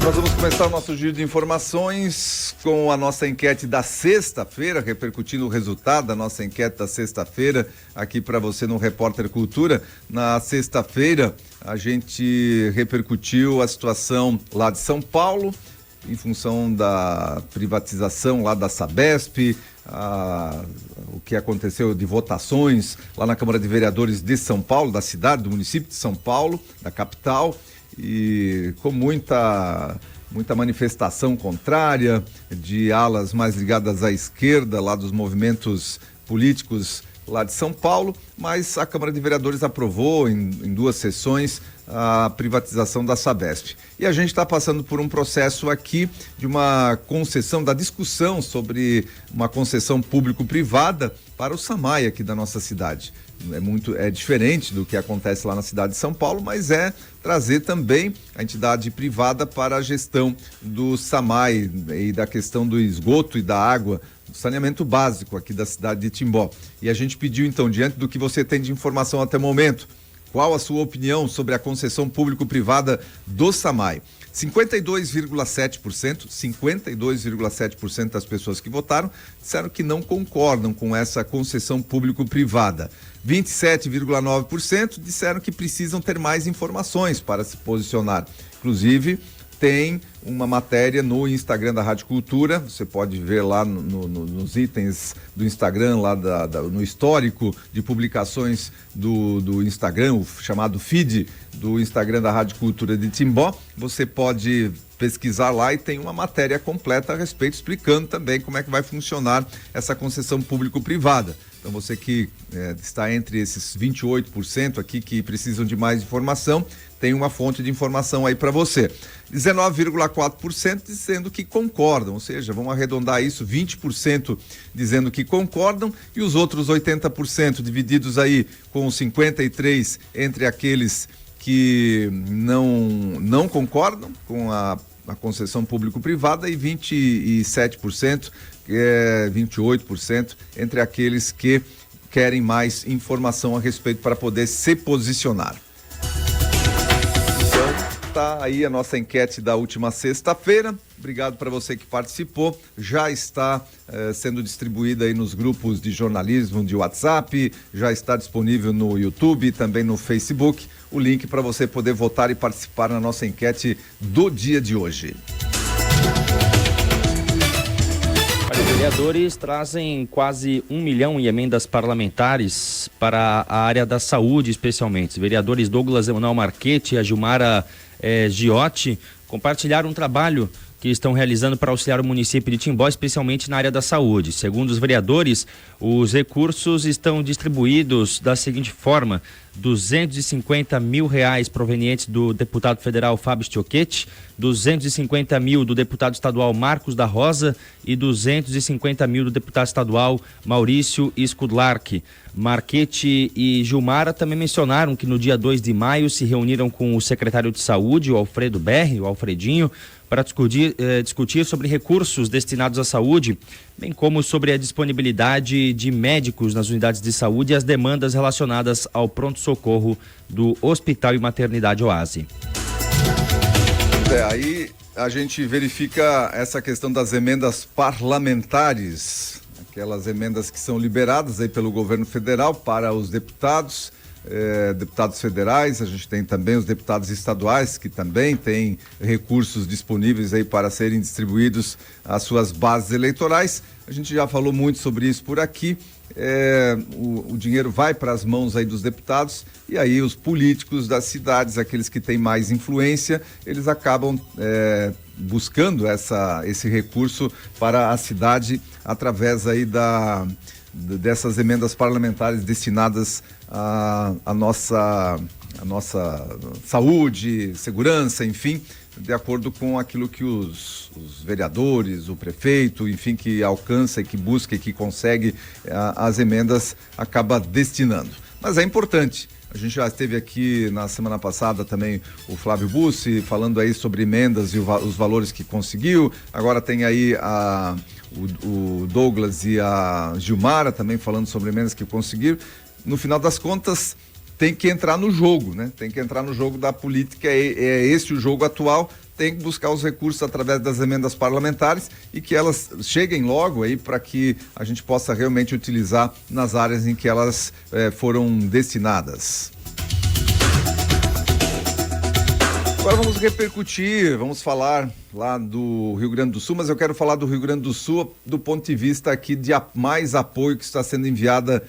Nós vamos começar o nosso giro de informações com a nossa enquete da sexta-feira, repercutindo o resultado da nossa enquete da sexta-feira aqui para você no Repórter Cultura. Na sexta-feira, a gente repercutiu a situação lá de São Paulo, em função da privatização lá da Sabesp, o que aconteceu de votações lá na Câmara de Vereadores de São Paulo, da cidade, do município de São Paulo, da capital, e com muita manifestação contrária de alas mais ligadas à esquerda lá dos movimentos políticos lá de São Paulo, mas a Câmara de Vereadores aprovou em 2 sessões a privatização da Sabesp. E a gente está passando por um processo aqui de uma concessão, da discussão sobre uma concessão público-privada para o SAMAI aqui da nossa cidade. É diferente do que acontece lá na cidade de São Paulo, mas é trazer também a entidade privada para a gestão do SAMAI e da questão do esgoto e da água, do saneamento básico aqui da cidade de Timbó. E a gente pediu então, diante do que você tem de informação até o momento, qual a sua opinião sobre a concessão público-privada do SAMAI? 52,7% das pessoas que votaram disseram que não concordam com essa concessão público-privada. 27,9% disseram que precisam ter mais informações para se posicionar. Inclusive, tem uma matéria no Instagram da Rádio Cultura, você pode ver lá nos itens do Instagram, lá no histórico de publicações do Instagram, o chamado feed do Instagram da Rádio Cultura de Timbó. Você pode pesquisar lá e tem uma matéria completa a respeito, explicando também como é que vai funcionar essa concessão público-privada. Então você que está entre esses 28% aqui que precisam de mais informação, tem uma fonte de informação aí para você. 19,4% dizendo que concordam, ou seja, vamos arredondar isso, 20% dizendo que concordam e os outros 80% divididos aí com 53% entre aqueles que não concordam com a concessão público-privada e 27%, 28% entre aqueles que querem mais informação a respeito para poder se posicionar. Então, tá aí a nossa enquete da última sexta-feira. Obrigado para você que participou. Já está sendo distribuída aí nos grupos de jornalismo de WhatsApp, já está disponível no YouTube e também no Facebook o link para você poder votar e participar na nossa enquete do dia de hoje. Os vereadores trazem quase 1 milhão em emendas parlamentares para a área da saúde, especialmente. Os vereadores Douglas Emanuel Marchetti e a Gilmara Giotti compartilharam um trabalho que estão realizando para auxiliar o município de Timbó, especialmente na área da saúde. Segundo os vereadores, os recursos estão distribuídos da seguinte forma: R$250 mil provenientes do deputado federal Fábio Stiochetti, 250 mil do deputado estadual Marcos da Rosa e 250 mil do deputado estadual Maurício Skudlark. Marchetti e Gilmara também mencionaram que no dia 2 de maio se reuniram com o secretário de saúde, o Alfredo Berri, o Alfredinho, para discutir sobre recursos destinados à saúde, bem como sobre a disponibilidade de médicos nas unidades de saúde e as demandas relacionadas ao pronto-socorro do Hospital e Maternidade Oase. Aí a gente verifica essa questão das emendas parlamentares, aquelas emendas que são liberadas aí pelo governo federal para os deputados federais. A gente tem também os deputados estaduais que também têm recursos disponíveis aí para serem distribuídos às suas bases eleitorais. A gente já falou muito sobre isso por aqui. O dinheiro vai para as mãos aí dos deputados e aí os políticos das cidades, aqueles que têm mais influência, eles acabam buscando esse recurso para a cidade através aí dessas emendas parlamentares destinadas à nossa saúde, segurança, enfim, de acordo com aquilo que os vereadores, o prefeito, enfim, que alcança e que busca e que consegue as emendas, acaba destinando. Mas é importante. A gente já esteve aqui na semana passada também o Flávio Bussi falando aí sobre emendas e os valores que conseguiu. Agora tem aí o Douglas e a Gilmara também falando sobre emendas que conseguiram. No final das contas, tem que entrar no jogo, né? Tem que entrar no jogo da política, é esse o jogo atual. tem que buscar os recursos através das emendas parlamentares e que elas cheguem logo aí para que a gente possa realmente utilizar nas áreas em que elas foram destinadas. Agora vamos repercutir, vamos falar lá do Rio Grande do Sul, mas eu quero falar do Rio Grande do Sul do ponto de vista aqui de mais apoio que está sendo enviado,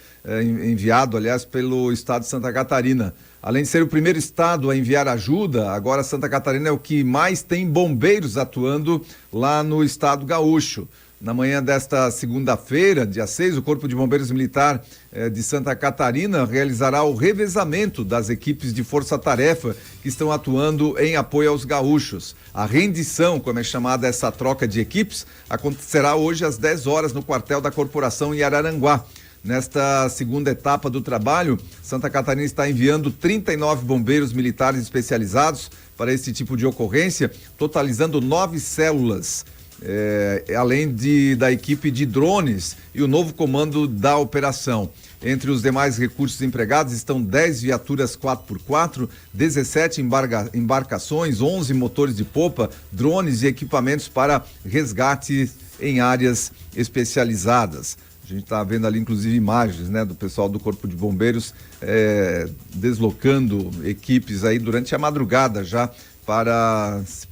aliás, pelo estado de Santa Catarina. Além de ser o primeiro estado a enviar ajuda, agora Santa Catarina é o que mais tem bombeiros atuando lá no estado gaúcho. Na manhã desta segunda-feira, dia 6, o Corpo de Bombeiros Militar de Santa Catarina realizará o revezamento das equipes de força-tarefa que estão atuando em apoio aos gaúchos. A rendição, como é chamada essa troca de equipes, acontecerá hoje às 10 horas no quartel da corporação em Araranguá. Nesta segunda etapa do trabalho, Santa Catarina está enviando 39 bombeiros militares especializados para esse tipo de ocorrência, totalizando 9 células. Além da equipe de drones e o novo comando da operação. Entre os demais recursos empregados estão 10 viaturas 4x4, 17 embarcações, 11 motores de popa, drones e equipamentos para resgate em áreas especializadas. A gente está vendo ali, inclusive, imagens, né, do pessoal do Corpo de Bombeiros deslocando equipes aí durante a madrugada já, para se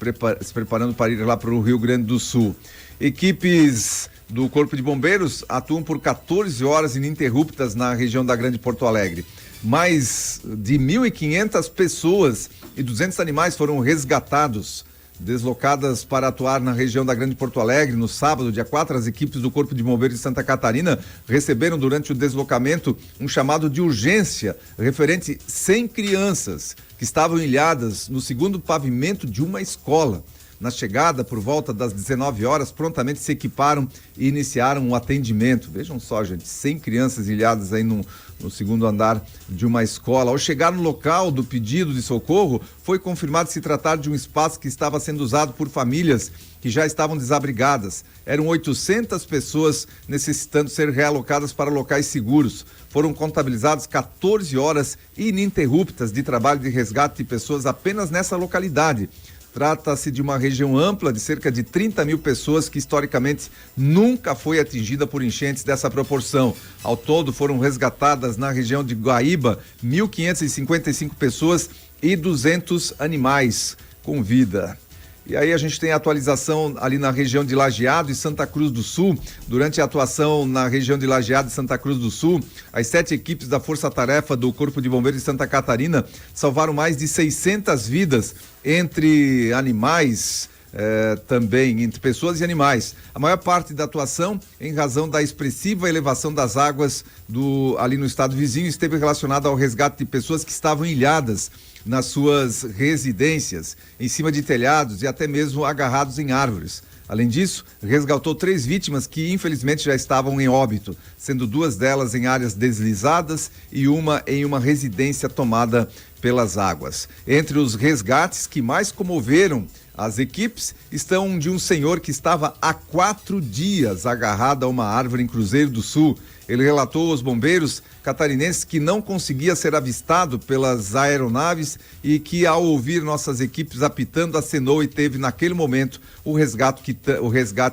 preparando para ir lá para o Rio Grande do Sul. Equipes do Corpo de Bombeiros atuam por 14 horas ininterruptas na região da Grande Porto Alegre. Mais de 1.500 pessoas e 200 animais foram resgatados. Deslocadas para atuar na região da Grande Porto Alegre, no sábado, dia 4, as equipes do Corpo de Bombeiros de Santa Catarina receberam durante o deslocamento um chamado de urgência referente 100 crianças que estavam ilhadas no segundo pavimento de uma escola. Na chegada, por volta das 19 horas, prontamente se equiparam e iniciaram o atendimento. Vejam só, gente, 100 crianças ilhadas aí no segundo andar de uma escola. Ao chegar no local do pedido de socorro, foi confirmado se tratar de um espaço que estava sendo usado por famílias que já estavam desabrigadas. Eram 800 pessoas necessitando ser realocadas para locais seguros. Foram contabilizadas 14 horas ininterruptas de trabalho de resgate de pessoas apenas nessa localidade. Trata-se de uma região ampla de cerca de 30 mil pessoas que historicamente nunca foi atingida por enchentes dessa proporção. Ao todo foram resgatadas na região de Guaíba 1.555 pessoas e 200 animais com vida. E aí a gente tem a atualização ali na região de Lajeado e Santa Cruz do Sul. Durante a atuação na região de Lajeado e Santa Cruz do Sul, as 7 equipes da Força Tarefa do Corpo de Bombeiros de Santa Catarina salvaram mais de 600 vidas entre animais, também entre pessoas e animais. A maior parte da atuação, em razão da expressiva elevação das águas ali no estado vizinho, esteve relacionada ao resgate de pessoas que estavam ilhadas nas suas residências, em cima de telhados e até mesmo agarrados em árvores. Além disso, resgatou 3 vítimas que infelizmente já estavam em óbito, sendo 2 delas em áreas deslizadas e uma em uma residência tomada pelas águas. Entre os resgates que mais comoveram as equipes estão de um senhor que estava há 4 dias agarrado a uma árvore em Cruzeiro do Sul. Ele relatou aos bombeiros catarinenses que não conseguia ser avistado pelas aeronaves e que, ao ouvir nossas equipes apitando, acenou e teve naquele momento o resgate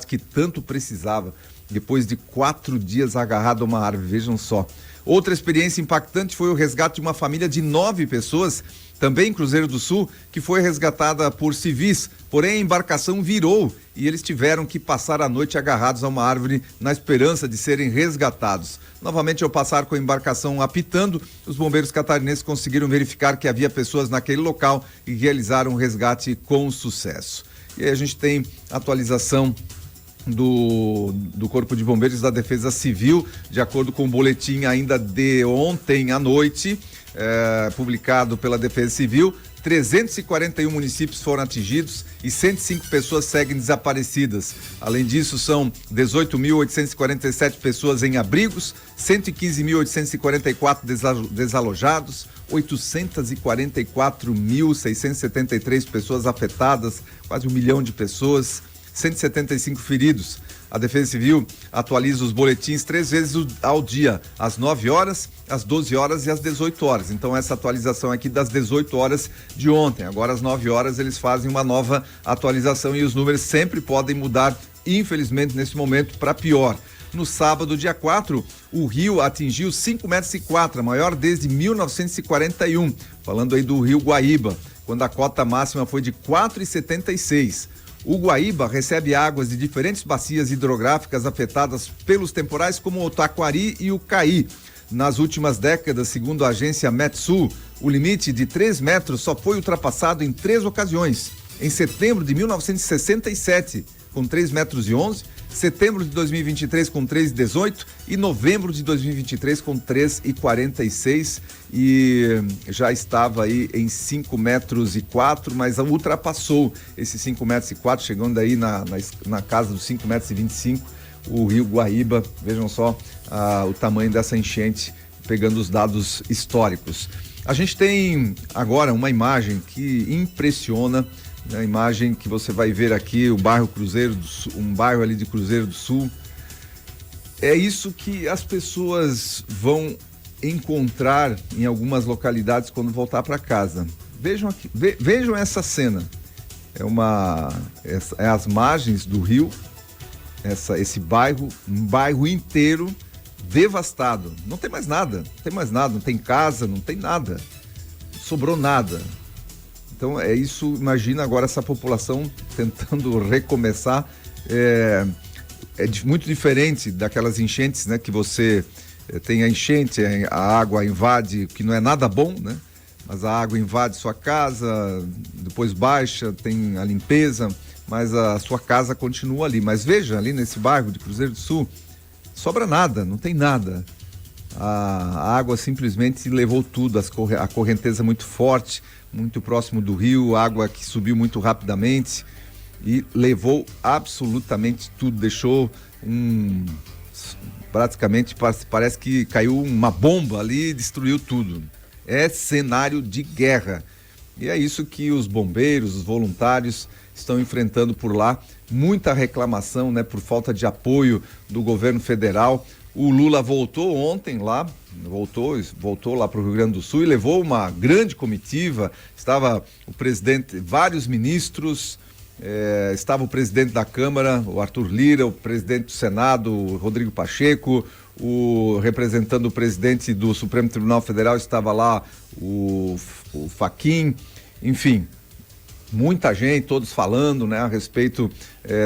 que tanto precisava. Depois de 4 dias agarrado a uma árvore, vejam só. Outra experiência impactante foi o resgate de uma família de 9 pessoas, também em Cruzeiro do Sul, que foi resgatada por civis, porém a embarcação virou e eles tiveram que passar a noite agarrados a uma árvore na esperança de serem resgatados. Novamente, ao passar com a embarcação apitando, os bombeiros catarinenses conseguiram verificar que havia pessoas naquele local e realizaram o resgate com sucesso. E aí a gente tem atualização do Corpo de Bombeiros da Defesa Civil, de acordo com o boletim ainda de ontem à noite, publicado pela Defesa Civil. 341 municípios foram atingidos e 105 pessoas seguem desaparecidas. Além disso, são 18.847 pessoas em abrigos, 115.844 desalojados, 844.673 pessoas afetadas, quase 1 milhão de pessoas. 175 feridos. A Defesa Civil atualiza os boletins 3 vezes ao dia, às 9 horas, às 12 horas e às 18 horas. Então essa atualização aqui das 18 horas de ontem. Agora às 9 horas eles fazem uma nova atualização e os números sempre podem mudar, infelizmente, nesse momento, para pior. No sábado, dia 4, o rio atingiu 5,04 metros, a maior desde 1941. Falando aí do rio Guaíba, quando a cota máxima foi de 4,76. O Guaíba recebe águas de diferentes bacias hidrográficas afetadas pelos temporais, como o Taquari e o Caí. Nas últimas décadas, segundo a agência Metsul, o limite de 3 metros só foi ultrapassado em 3 ocasiões. Em setembro de 1967, com 3,11 metros, setembro de 2023 com 3,18 e novembro de 2023 com 3,46 e já estava aí em 5,04 metros, mas ultrapassou esses 5,04 metros, chegando aí na casa dos 5,25 metros, o rio Guaíba. Vejam só o tamanho dessa enchente, pegando os dados históricos. A gente tem agora uma imagem que impressiona, a imagem que você vai ver aqui, o bairro Cruzeiro do Sul, um bairro ali de Cruzeiro do Sul. É isso que as pessoas vão encontrar em algumas localidades quando voltar para casa. Vejam aqui, vejam essa cena. É as margens do rio, esse bairro, um bairro inteiro devastado. Não tem mais nada, não tem casa, não tem nada. Não sobrou nada. Então é isso, imagina agora essa população tentando recomeçar, muito diferente daquelas enchentes, né? Que você tem a enchente, a água invade, que não é nada bom, né? Mas a água invade sua casa, depois baixa, tem a limpeza, mas a sua casa continua ali. Mas veja, ali nesse bairro de Cruzeiro do Sul, sobra nada, não tem nada. A água simplesmente levou tudo, a correnteza muito forte, muito próximo do rio, água que subiu muito rapidamente e levou absolutamente tudo, deixou praticamente parece que caiu uma bomba ali e destruiu tudo. É cenário de guerra. E é isso que os bombeiros, os voluntários estão enfrentando por lá. Muita reclamação, né, por falta de apoio do governo federal. O Lula voltou ontem lá, voltou lá para o Rio Grande do Sul e levou uma grande comitiva. Estava o presidente, vários ministros, estava o presidente da Câmara, o Arthur Lira, o presidente do Senado, o Rodrigo Pacheco, representando o presidente do Supremo Tribunal Federal, estava lá o Fachin, enfim. Muita gente, todos falando, né, a respeito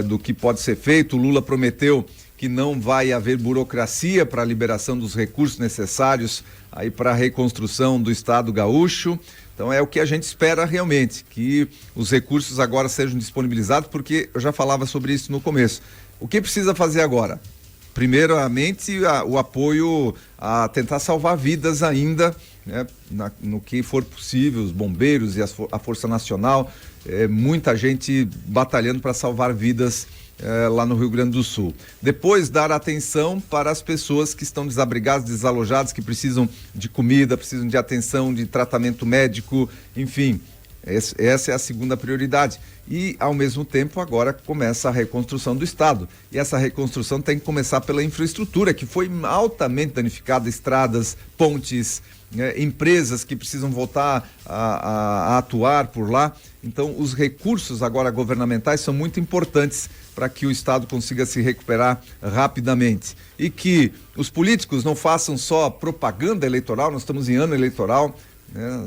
do que pode ser feito. O Lula prometeu que não vai haver burocracia para a liberação dos recursos necessários aí para a reconstrução do Estado gaúcho. Então é o que a gente espera realmente, que os recursos agora sejam disponibilizados, porque eu já falava sobre isso no começo. O que precisa fazer agora? Primeiramente, o apoio a tentar salvar vidas ainda, né, no que for possível, os bombeiros e a Força Nacional, muita gente batalhando para salvar vidas lá no Rio Grande do Sul. Depois, dar atenção para as pessoas que estão desabrigadas, desalojadas, que precisam de comida, precisam de atenção, de tratamento médico, enfim. Essa é a segunda prioridade. E, ao mesmo tempo, agora começa a reconstrução do Estado. E essa reconstrução tem que começar pela infraestrutura, que foi altamente danificada, estradas, pontes, empresas que precisam voltar a atuar por lá. Então, os recursos agora governamentais são muito importantes para que o Estado consiga se recuperar rapidamente. E que os políticos não façam só propaganda eleitoral, nós estamos em ano eleitoral, né?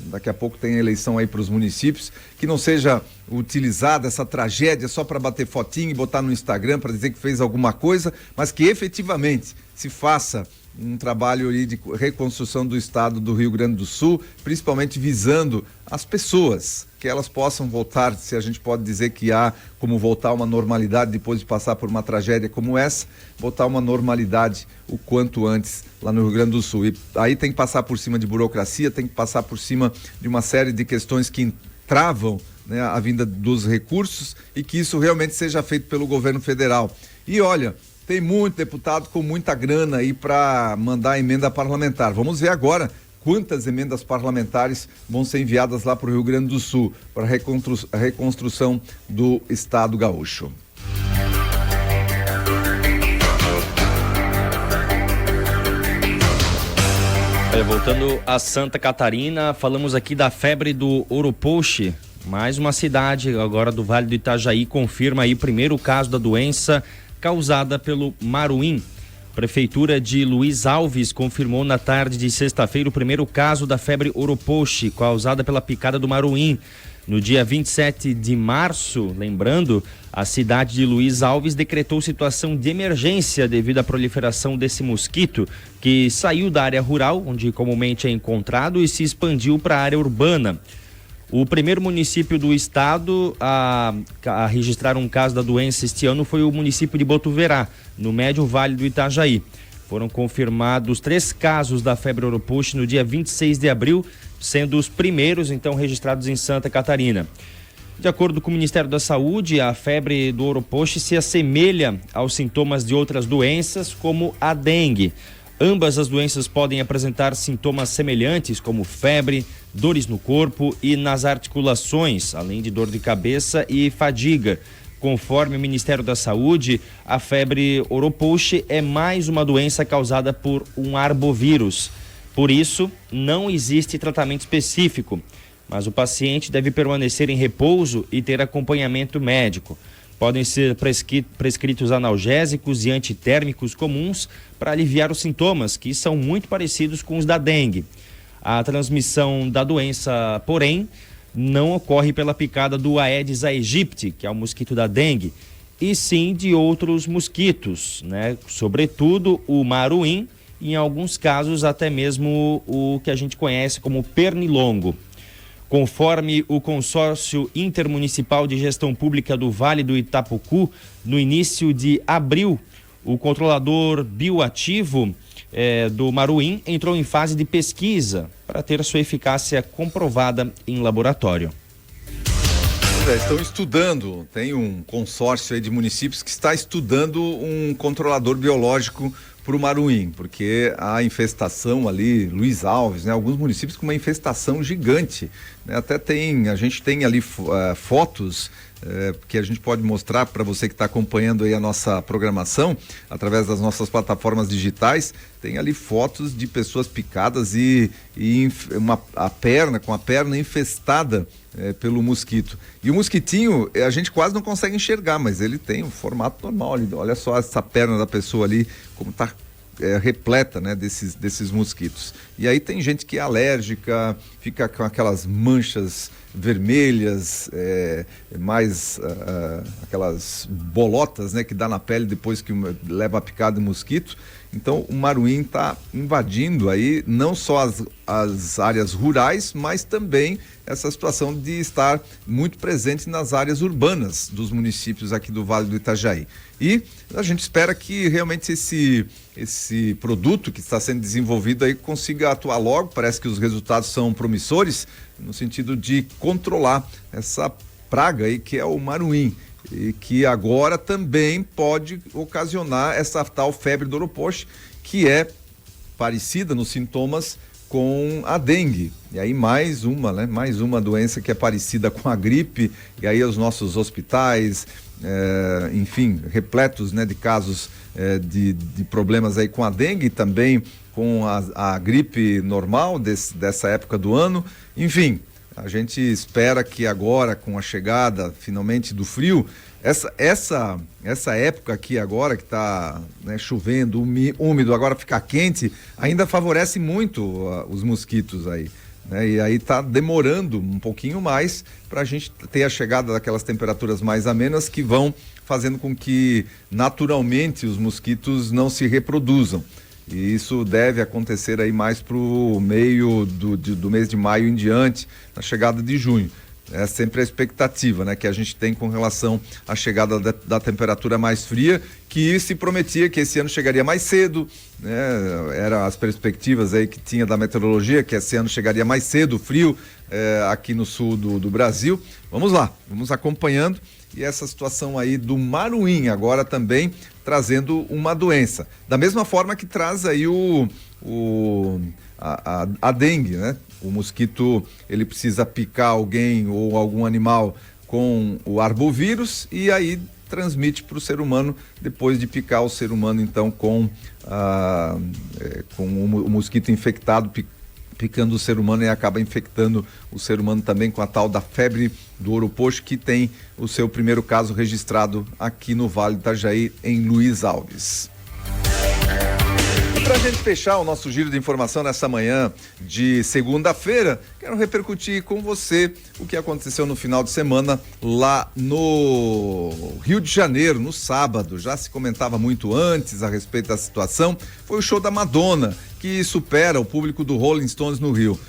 Daqui a pouco tem eleição aí para os municípios, que não seja utilizada essa tragédia só para bater fotinho e botar no Instagram para dizer que fez alguma coisa, mas que efetivamente se faça um trabalho aí de reconstrução do Estado do Rio Grande do Sul, principalmente visando as pessoas, que elas possam voltar, se a gente pode dizer que há como voltar a uma normalidade depois de passar por uma tragédia como essa, voltar a uma normalidade o quanto antes lá no Rio Grande do Sul. E aí tem que passar por cima de burocracia, tem que passar por cima de uma série de questões que travam, né, a vinda dos recursos, e que isso realmente seja feito pelo governo federal. E olha, tem muito deputado com muita grana aí para mandar emenda parlamentar. Vamos ver agora quantas emendas parlamentares vão ser enviadas lá para o Rio Grande do Sul, para a reconstrução do Estado gaúcho. Voltando a Santa Catarina, falamos aqui da febre do Oropouche. Mais uma cidade agora do Vale do Itajaí confirma aí o primeiro caso da doença causada pelo maruim. Prefeitura de Luiz Alves confirmou na tarde de sexta-feira o primeiro caso da febre Oropouche, causada pela picada do maruim. No dia 27 de março, lembrando, a cidade de Luiz Alves decretou situação de emergência devido à proliferação desse mosquito, que saiu da área rural, onde comumente é encontrado, e se expandiu para a área urbana. O primeiro município do estado a registrar um caso da doença este ano foi o município de Botuverá, no Médio Vale do Itajaí. Foram confirmados 3 casos da febre Oropouche no dia 26 de abril, sendo os primeiros, então, registrados em Santa Catarina. De acordo com o Ministério da Saúde, a febre do Oropouche se assemelha aos sintomas de outras doenças, como a dengue. Ambas as doenças podem apresentar sintomas semelhantes, como febre, dores no corpo e nas articulações, além de dor de cabeça e fadiga. Conforme o Ministério da Saúde, a febre Oropouche é mais uma doença causada por um arbovírus. Por isso, não existe tratamento específico, mas o paciente deve permanecer em repouso e ter acompanhamento médico. Podem ser prescritos analgésicos e antitérmicos comuns para aliviar os sintomas, que são muito parecidos com os da dengue. A transmissão da doença, porém, não ocorre pela picada do Aedes aegypti, que é o mosquito da dengue, e sim de outros mosquitos, né? Sobretudo o maruim, e em alguns casos até mesmo o que a gente conhece como pernilongo. Conforme o Consórcio Intermunicipal de Gestão Pública do Vale do Itapucu, no início de abril, o controlador bioativo do maruim entrou em fase de pesquisa para ter sua eficácia comprovada em laboratório. Estão estudando, tem um consórcio aí de municípios que está estudando um controlador biológico para o maruim, porque a infestação ali, Luiz Alves, né, alguns municípios com uma infestação gigante, né, a gente tem ali fotos que a gente pode mostrar para você que está acompanhando aí a nossa programação através das nossas plataformas digitais. Tem ali fotos de pessoas picadas e com a perna infestada pelo mosquito. E o mosquitinho a gente quase não consegue enxergar, mas ele tem um formato normal ali. Olha só essa perna da pessoa ali, como está repleta, né, desses mosquitos. E aí tem gente que é alérgica, fica com aquelas manchas vermelhas, aquelas bolotas, né, que dá na pele depois que leva a picada de mosquito. Então o maruim está invadindo aí não só as áreas rurais, mas também essa situação de estar muito presente nas áreas urbanas dos municípios aqui do Vale do Itajaí. E a gente espera que realmente esse produto que está sendo desenvolvido aí consiga atuar logo. Parece que os resultados são promissores no sentido de controlar essa praga aí que é o maruim, e que agora também pode ocasionar essa tal febre do Oropouche, que é parecida nos sintomas com a dengue. E aí mais uma doença que é parecida com a gripe, e aí os nossos hospitais, enfim, repletos, né, de casos de problemas aí com a dengue e também com a gripe normal dessa época do ano. Enfim, a gente espera que agora, com a chegada finalmente do frio, essa época aqui agora que está, né, chovendo, úmido, agora ficar quente, ainda favorece muito os mosquitos aí, né? E aí está demorando um pouquinho mais para a gente ter a chegada daquelas temperaturas mais amenas que vão fazendo com que naturalmente os mosquitos não se reproduzam. E isso deve acontecer aí mais para o meio do mês de maio em diante, na chegada de junho. É sempre a expectativa, né, que a gente tem com relação à chegada da temperatura mais fria, que se prometia que esse ano chegaria mais cedo, né? Eram as perspectivas aí que tinha da meteorologia, que esse ano chegaria mais cedo, frio, aqui no sul do Brasil. Vamos lá, vamos acompanhando. E essa situação aí do maruim agora também trazendo uma doença. Da mesma forma que traz aí a dengue, né? O mosquito, ele precisa picar alguém ou algum animal com o arbovírus e aí transmite para o ser humano, depois de picar o ser humano, então, com o mosquito infectado, picando o ser humano e acaba infectando o ser humano também com a tal da febre do ouro poxo, que tem o seu primeiro caso registrado aqui no Vale do Itajaí, em Luiz Alves. E para a gente fechar o nosso giro de informação nessa manhã de segunda-feira, quero repercutir com você o que aconteceu no final de semana lá no Rio de Janeiro, no sábado. Já se comentava muito antes a respeito da situação. Foi o show da Madonna, que supera o público do Rolling Stones no Rio.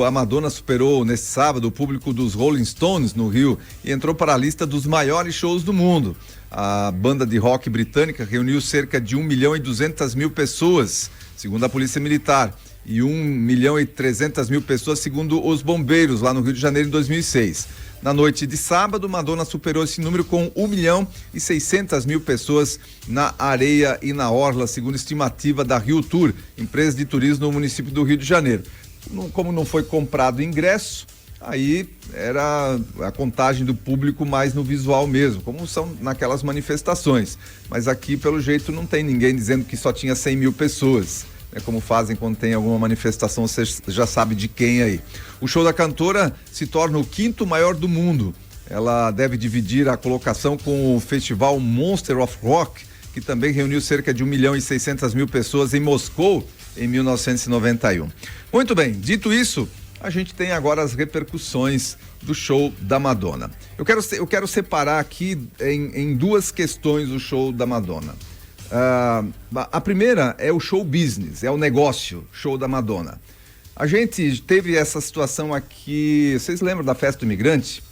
A Madonna superou nesse sábado o público dos Rolling Stones no Rio e entrou para a lista dos maiores shows do mundo. A banda de rock britânica reuniu cerca de 1.200.000 pessoas, segundo a Polícia Militar, e 1.300.000 pessoas, segundo os bombeiros, lá no Rio de Janeiro, em 2006. Na noite de sábado, Madonna superou esse número com 1.600.000 pessoas na areia e na orla, segundo estimativa da Rio Tour, empresa de turismo no município do Rio de Janeiro. Como não foi comprado ingresso, aí era a contagem do público mais no visual mesmo, como são naquelas manifestações. Mas aqui, pelo jeito, não tem ninguém dizendo que só tinha 100.000 pessoas, né? Como fazem quando tem alguma manifestação, você já sabe de quem aí. O show da cantora se torna o 5º maior do mundo. Ela deve dividir a colocação com o festival Monster of Rock, que também reuniu cerca de 1.600.000 pessoas em Moscou em 1991. Muito bem, dito isso, a gente tem agora as repercussões do show da Madonna. Eu quero separar aqui em duas questões o show da Madonna. A primeira é o show business, é o negócio, show da Madonna. A gente teve essa situação aqui, vocês lembram da festa do imigrante?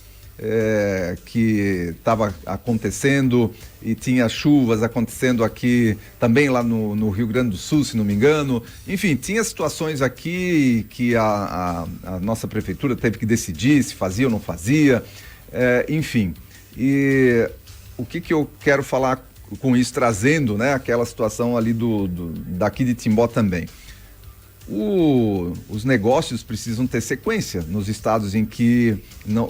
Que estava acontecendo e tinha chuvas acontecendo aqui também lá no Rio Grande do Sul, se não me engano. Enfim, tinha situações aqui que a nossa prefeitura teve que decidir se fazia ou não fazia, enfim. E o que eu quero falar com isso, trazendo, né, aquela situação ali daqui de Timbó também. Os negócios precisam ter sequência nos estados em que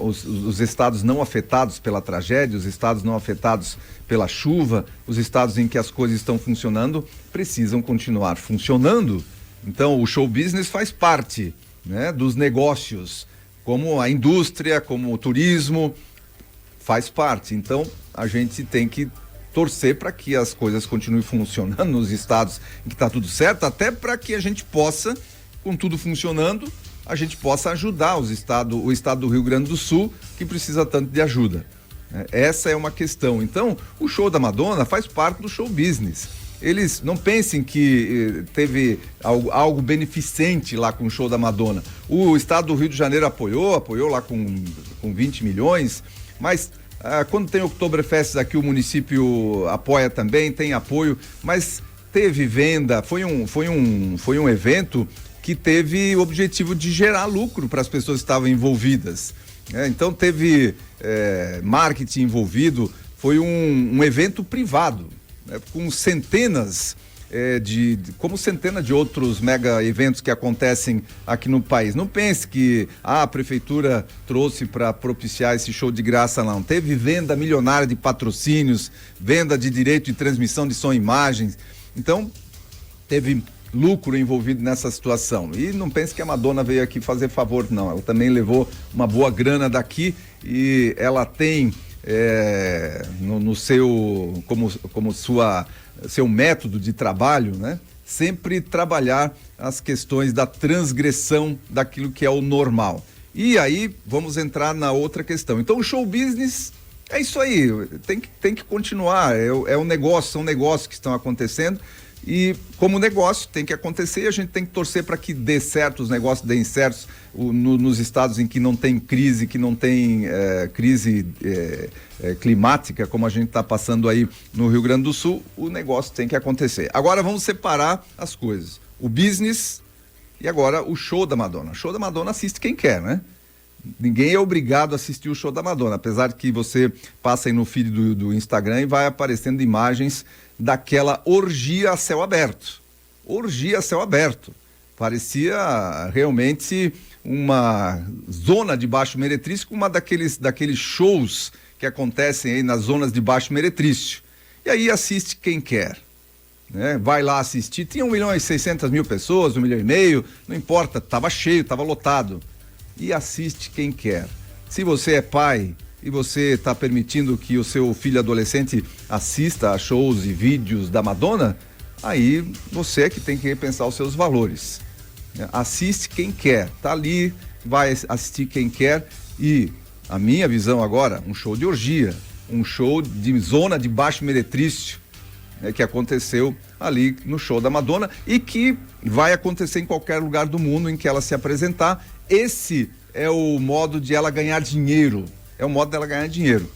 os estados não afetados pela tragédia, os estados não afetados pela chuva, os estados em que as coisas estão funcionando precisam continuar funcionando. Então o show business faz parte, né, dos negócios, como a indústria, como o turismo, faz parte. Então a gente tem que torcer para que as coisas continuem funcionando nos estados em que está tudo certo, até para que a gente possa, com tudo funcionando, a gente possa ajudar o estado do Rio Grande do Sul, que precisa tanto de ajuda. Essa é uma questão. Então, o show da Madonna faz parte do show business. Eles não pensem que teve algo beneficente lá com o show da Madonna. O estado do Rio de Janeiro apoiou lá com 20 milhões, mas quando tem Oktoberfest aqui, o município apoia também, tem apoio, mas teve venda, foi um evento que teve o objetivo de gerar lucro para as pessoas que estavam envolvidas. Então teve marketing envolvido, foi um evento privado, né, com centenas como centenas de outros mega eventos que acontecem aqui no país. Não pense que a prefeitura trouxe para propiciar esse show de graça, não. Teve venda milionária de patrocínios, venda de direito de transmissão de som e imagens. Então, teve lucro envolvido nessa situação. E não pense que a Madonna veio aqui fazer favor, não. Ela também levou uma boa grana daqui e ela tem no seu seu método de trabalho, né? Sempre trabalhar as questões da transgressão daquilo que é o normal. E aí vamos entrar na outra questão. Então o show business é isso aí, tem que continuar, um negócio, são negócios que estão acontecendo e como negócio tem que acontecer e a gente tem que torcer para que dê certo, os negócios deem certos nos estados em que não tem crise, que não tem crise climática, como a gente está passando aí no Rio Grande do Sul, o negócio tem que acontecer. Agora vamos separar as coisas, o business e agora o show da Madonna. O show da Madonna assiste quem quer, né? Ninguém é obrigado a assistir o show da Madonna, apesar de que você passa aí no feed do Instagram e vai aparecendo imagens daquela orgia a céu aberto. Orgia a céu aberto. Parecia realmente uma zona de baixo meretrício, uma daqueles shows que acontecem aí nas zonas de baixo meretrício. E aí assiste quem quer, né? Vai lá assistir. Tinha 1.600.000 pessoas, 1,5 milhão, não importa, estava cheio, estava lotado. E assiste quem quer. Se você é pai e você está permitindo que o seu filho adolescente assista a shows e vídeos da Madonna, aí você é que tem que repensar os seus valores. Assiste quem quer, tá ali, vai assistir quem quer. E a minha visão agora, um show de orgia, um show de zona de baixo meretrício, né, que aconteceu ali no show da Madonna e que vai acontecer em qualquer lugar do mundo em que ela se apresentar. Esse é o modo de ela ganhar dinheiro, é o modo dela ganhar dinheiro.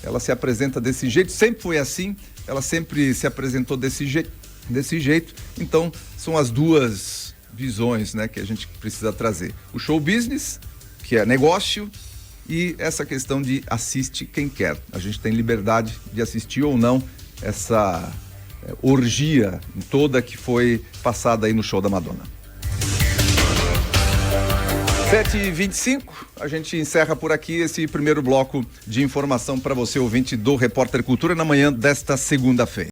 Ela se apresenta desse jeito, sempre foi assim, ela sempre se apresentou desse jeito. Então, são as duas visões, né, que a gente precisa trazer. O show business, que é negócio, e essa questão de assiste quem quer. A gente tem liberdade de assistir ou não essa orgia toda que foi passada aí no show da Madonna. 7h25, a gente encerra por aqui esse primeiro bloco de informação para você, ouvinte do Repórter Cultura, na manhã desta segunda-feira.